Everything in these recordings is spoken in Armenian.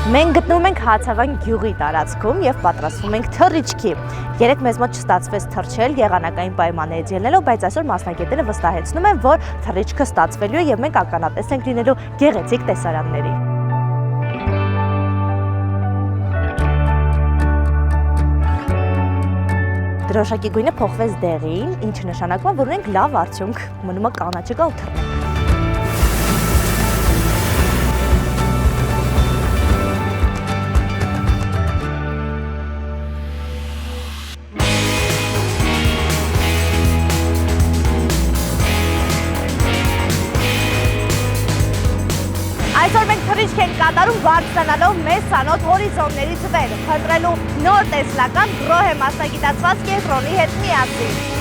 Մենք գտնվում ենք Հացավան գյուղի տարածքում եւ պատրաստվում ենք թռիչքի։ Երեք մեզ մոտ չստացվեց թռչել եղանակային պայմաններից ելնելով, բայց այսօր մասնագետները վստահեցնում են, որ թռիչքը ստացվելու է եւ մենք ականատես ենք լինելու գեղեցիկ տեսարանների։ Դրոշակի գույնը փոխվեց դեղին, ինչը նշանակում է, որ ունենք լավ արդյունք, մնում է կանաչը գալ թռնել։ Այսօր մենք թռիչք ենք կատարում բարձրանալով մեզ ցանոթ հորիզոններից վեր, փնտրելու նոր տեսլական գրոհե մասնագիտացված կենտրոնի հետ միասին։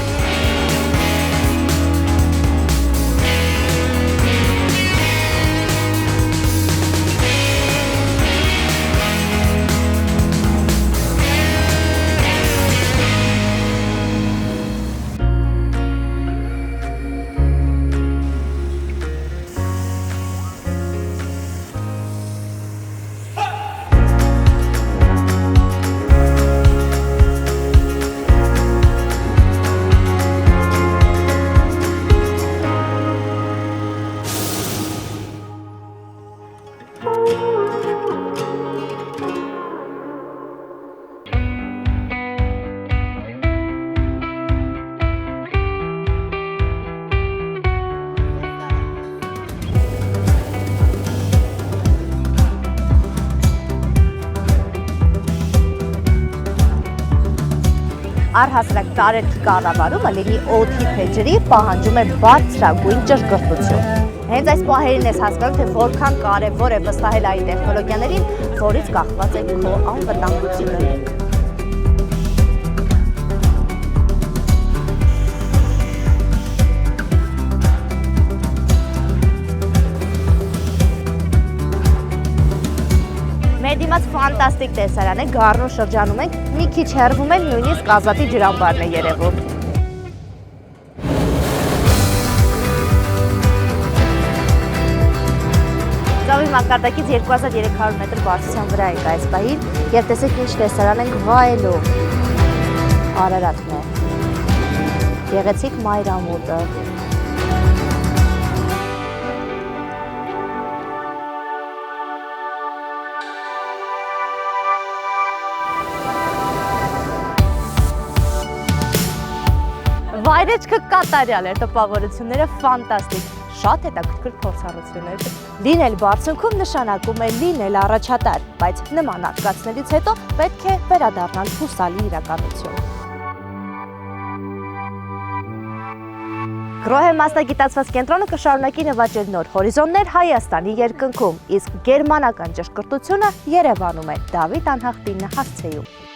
Առհասարակ տարերքի կառավարումը լինի օդի թե ջրի պահանջում է բարձրագույն ճշգրտություն։ Հենց այս պահերին ես հասկանում, թե որքան կարևոր է վստահել այն տեխնոլոգիաներին, որից կախված է քո անվտանգությունը։ Մեր դիմաց ֆանտաստիկ տեսարան է, գառնու շրջանում ենք, մի քիչ հեռվում են, նույնիսկ Ազատի ջրամբարն է երևում։ Ծովի մակարդակից 2300 մետր բարձրության վրա ենք այս պահին և տեսեք ինչ տեսարան ենք վայելում։ Արարատն է, գեղեցիկ մայրամուտը։ Վայրեջքը կատարյալ էր, տպավորությունները ֆանտաստիկ, շատ հետաքրքիր փորձառություններ։ Լինել բարձունքում նշանակում է լինել առաջատար, բայց նման արկածներից հետո պետք է վերադառնալ հուսալի իրականություն։ Գրոհե մասնագիտացված կենտրոնը կշարունակի նվաճել նոր հորիզոններ Հայաստանի երկնքում, իսկ գերմանական ճշգրտությունը Երևանում է։ Դավիթ Անհախտինը հասցեում։